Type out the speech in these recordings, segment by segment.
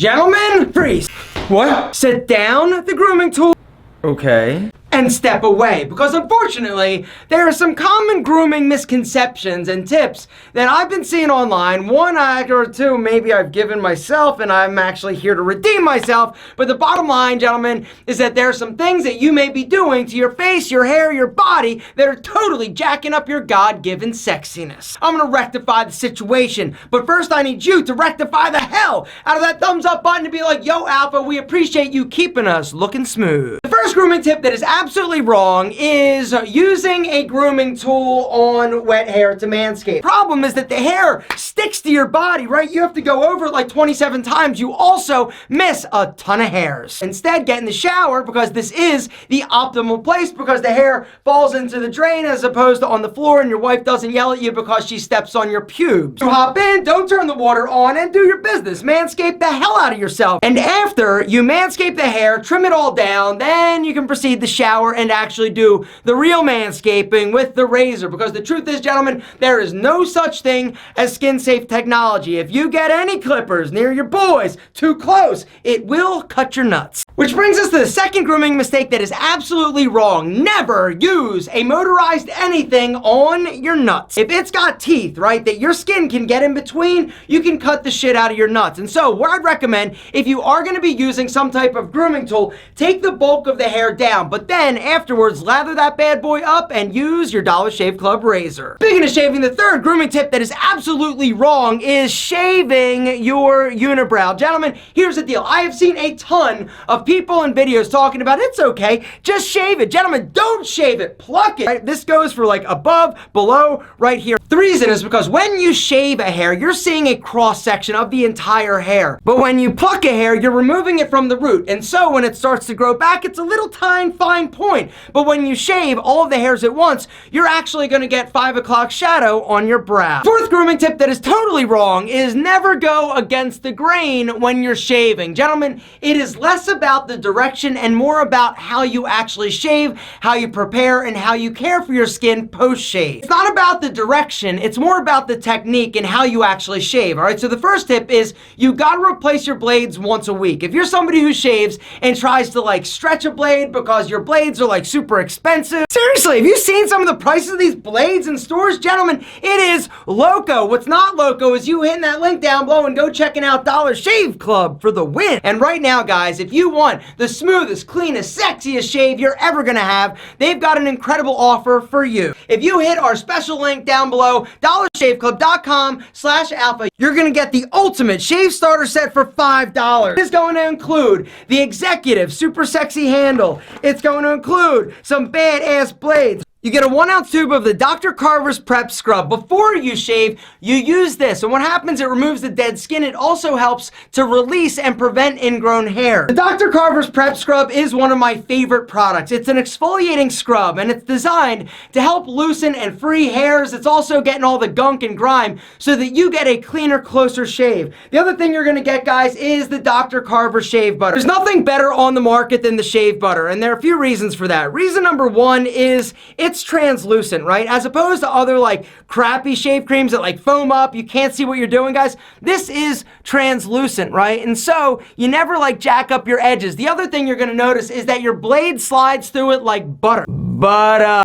Gentlemen, freeze. What? Sit down, the grooming tool. Okay. And step away, because unfortunately, there are some common grooming misconceptions and tips that I've been seeing online. One or two maybe I've given myself, and I'm actually here to redeem myself. But the bottom line, gentlemen, is that there are some things that you may be doing to your face, your hair, your body that are totally jacking up your God-given sexiness. I'm gonna rectify the situation, but first I need you to rectify the hell out of that thumbs up button to be like, yo, Alpha, we appreciate you keeping us looking smooth. The first grooming tip that is absolutely wrong is using a grooming tool on wet hair to manscape. Problem is that the hair sticks to your body, right? You have to go over it like 27 times. You also miss a ton of hairs. Instead, get in the shower, because this is the optimal place, because the hair falls into the drain as opposed to on the floor, and your wife doesn't yell at you because she steps on your pubes. You hop in, don't turn the water on, and do your business. Manscape the hell out of yourself. And after you manscape the hair, trim it all down, then you can proceed to shower and actually do the real manscaping with the razor, because the truth is, gentlemen, there is no such thing as skin safe technology. If you get any clippers near your boys too close, it will cut your nuts. Which brings us to the second grooming mistake that is absolutely wrong. Never use a motorized anything on your nuts. If it's got teeth, right, that your skin can get in between, you can cut the shit out of your nuts. And so what I'd recommend, if you are going to be using some type of grooming tool, take the bulk of the hair down, but then afterwards lather that bad boy up and use your Dollar Shave Club razor. Speaking of shaving, the third grooming tip that is absolutely wrong is shaving your unibrow. Gentlemen, here's the deal. I have seen a ton of people in videos talking about it's okay, just shave it. Gentlemen, don't shave it, pluck it. Right? This goes for like above, below, right here. The reason is because when you shave a hair, you're seeing a cross section of the entire hair. But when you pluck a hair, you're removing it from the root. And so when it starts to grow back, it's a little tiny, fine point. But when you shave all of the hairs at once, you're actually gonna get 5 o'clock shadow on your brow. Fourth grooming tip that is totally wrong is never go against the grain when you're shaving. Gentlemen, it is less about the direction and more about how you actually shave, how you prepare, and how you care for your skin post-shave. It's not about the direction, it's more about the technique and how you actually shave, all right? So the first tip is you gotta replace your blades once a week. If you're somebody who shaves and tries to like stretch a blade because your blades are like super expensive, seriously, have you seen some of the prices of these blades in stores? Gentlemen, it is loco. What's not loco is you hitting that link down below and go checking out Dollar Shave Club for the win. And right now, guys, if you want the smoothest, cleanest, sexiest shave you're ever gonna have, they've got an incredible offer for you. If you hit our special link down below, dollarshaveclub.com/alpha, you're gonna get the ultimate shave starter set for $5. It is going to include the executive super sexy handle. It's going to include some badass blades. You get a 1-ounce tube of the Dr. Carver's Prep Scrub. Before you shave, you use this, and what happens, it removes the dead skin. It also helps to release and prevent ingrown hair. The Dr. Carver's Prep Scrub is one of my favorite products. It's an exfoliating scrub, and it's designed to help loosen and free hairs. It's also getting all the gunk and grime so that you get a cleaner, closer shave. The other thing you're gonna get, guys, is the Dr. Carver Shave Butter. There's nothing better on the market than the shave butter, and there are a few reasons for that. Reason number one is it's translucent, right? As opposed to other like crappy shave creams that like foam up, you can't see what you're doing, guys. This is translucent, right? And so you never like jack up your edges. The other thing you're gonna notice is that your blade slides through it like butter. Butter,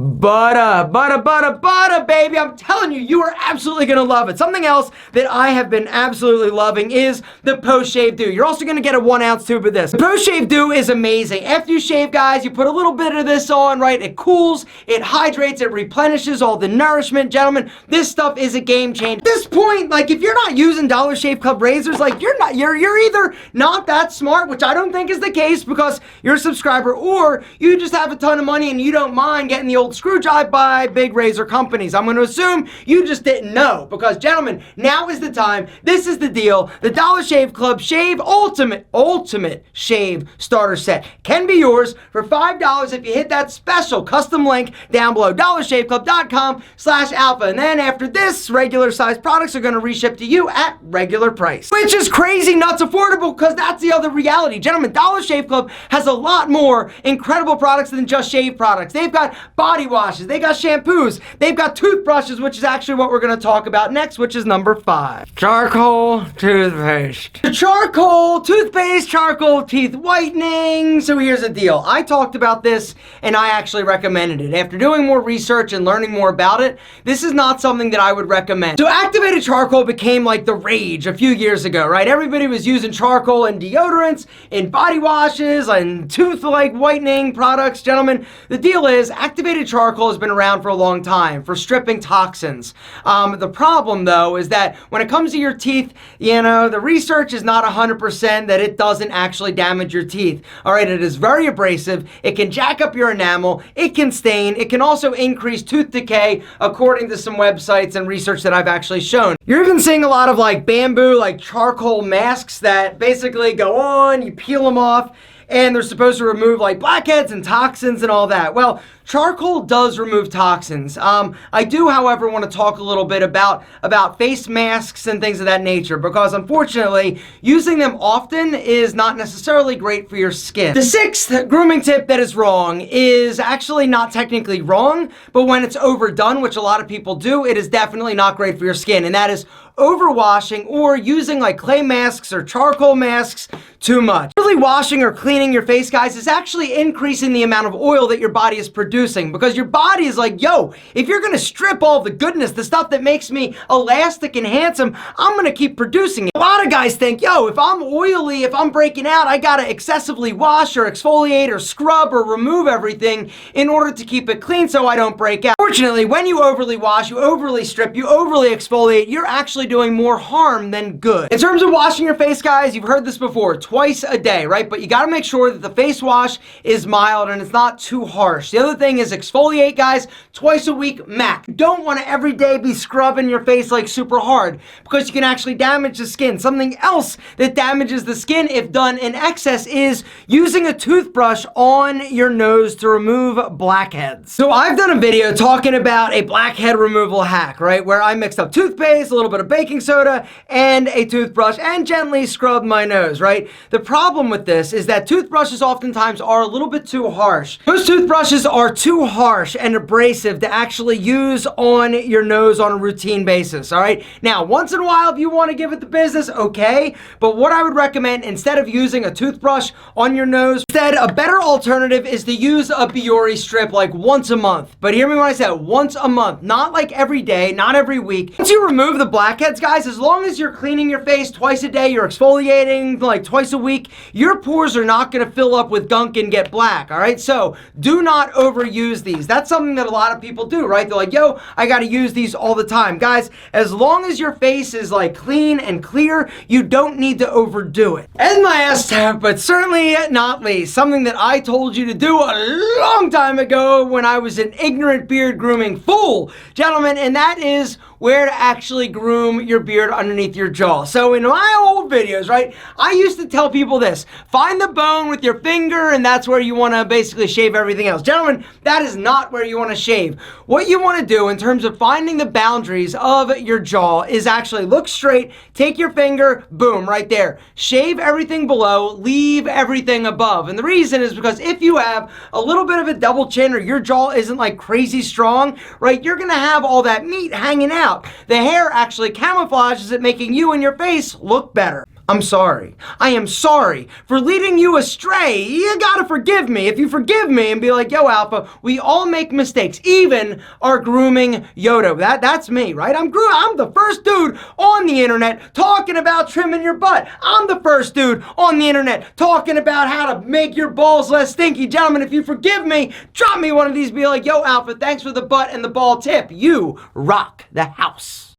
baby. I'm telling you, you are absolutely gonna love it. Something else that I have been absolutely loving is the post-shave dew. You're also gonna get a 1-ounce tube of this. The post-shave dew is amazing. After you shave, guys, you put a little bit of this on, right? It cools, it hydrates, it replenishes all the nourishment. Gentlemen, this stuff is a game changer. At this point, like if you're not using Dollar Shave Club razors, like you're either not that smart, which I don't think is the case because you're a subscriber, or you just have a ton of money and you don't mind getting the old screw job by big razor companies. I'm going to assume you just didn't know, because gentlemen, now is the time. This is the deal. The Dollar Shave Club Shave Ultimate Shave Starter Set can be yours for $5 if you hit that special custom link down below, dollarshaveclub.com/alpha. And then after this, regular size products are going to reship to you at regular price, which is crazy nuts affordable, because that's the other reality. Gentlemen, Dollar Shave Club has a lot more incredible products than just shave products. They've They've got body washes, they got shampoos, they've got toothbrushes, which is actually what we're gonna talk about next, which is number 5. Charcoal toothpaste. The charcoal toothpaste, charcoal teeth whitening. So here's the deal. I talked about this and I actually recommended it. After doing more research and learning more about it, this is not something that I would recommend. So activated charcoal became like the rage a few years ago, right? Everybody was using charcoal in deodorants, in body washes, and tooth like whitening products. Gentlemen, the deal is activated charcoal has been around for a long time for stripping toxins. The problem though is that when it comes to your teeth, you know, the research is not 100% that it doesn't actually damage your teeth. All right, it is very abrasive. It can jack up your enamel. It can stain. It can also increase tooth decay, according to some websites and research that I've actually shown. You're even seeing a lot of like bamboo, like charcoal masks that basically go on, you peel them off, and they're supposed to remove like blackheads and toxins and all that. Well, charcoal does remove toxins. I do, however, want to talk a little bit about face masks and things of that nature, because unfortunately, using them often is not necessarily great for your skin. The 6th grooming tip that is wrong is actually not technically wrong, but when it's overdone, which a lot of people do, it is definitely not great for your skin, and that is overwashing or using like clay masks or charcoal masks too much. Really washing or cleaning your face, guys, is actually increasing the amount of oil that your body is producing, because your body is like, yo, if you're gonna strip all the goodness, the stuff that makes me elastic and handsome, I'm gonna keep producing it. A lot of guys think, yo, if I'm oily, if I'm breaking out, I gotta excessively wash or exfoliate or scrub or remove everything in order to keep it clean so I don't break out. Fortunately, when you overly wash, you overly strip, you overly exfoliate, you're actually doing more harm than good. In terms of washing your face, guys, you've heard this before, twice a day, right? But you gotta make sure that the face wash is mild and it's not too harsh. The other thing is exfoliate, guys, twice a week max. You don't want to every day be scrubbing your face like super hard, because you can actually damage the skin. Something else that damages the skin if done in excess is using a toothbrush on your nose to remove blackheads. So I've done a video talking about a blackhead removal hack, right? Where I mixed up toothpaste, a little bit of baking soda, and a toothbrush, and gently scrubbed my nose, right? The problem with this is that toothbrushes oftentimes are a little bit too harsh. Most toothbrushes are too harsh and abrasive to actually use on your nose on a routine basis, all right? Now, once in a while, if you want to give it the business, okay, but what I would recommend, instead of using a toothbrush on your nose, instead, a better alternative is to use a Biore strip like once a month. But hear me when I say once a month, not like every day, not every week. Once you remove the blackheads, guys, as long as you're cleaning your face twice a day, you're exfoliating like twice a week, your pores are not going to fill up with gunk and get black, all right? So do not overuse these. That's something that a lot of people do, right? They're like, yo, I got to use these all the time. Guys, as long as your face is like clean and clear, you don't need to overdo it. And last, but certainly not least, something that I told you to do a long time ago when I was an ignorant beard grooming fool, gentlemen, and that is where to actually groom your beard underneath your jaw. So in my old videos, right, I used to tell people this: find the bone with your finger, and that's where you want to basically shave everything else. Gentlemen, that is not where you want to shave. What you want to do in terms of finding the boundaries of your jaw is actually look straight, take your finger, boom, right there. Shave everything below, leave everything above. And the reason is because if you have a little bit of a double chin or your jaw isn't like crazy strong, right, you're going to have all that meat hanging out. The hair actually camouflages it, making you and your face look better. I'm sorry. I am sorry for leading you astray. You gotta forgive me. If you forgive me and be like, yo, Alpha, we all make mistakes, even our grooming Yoda. That's me, right? I'm the first dude on the internet talking about trimming your butt. I'm the first dude on the internet talking about how to make your balls less stinky. Gentlemen, if you forgive me, drop me one of these, be like, yo, Alpha, thanks for the butt and the ball tip. You rock the house.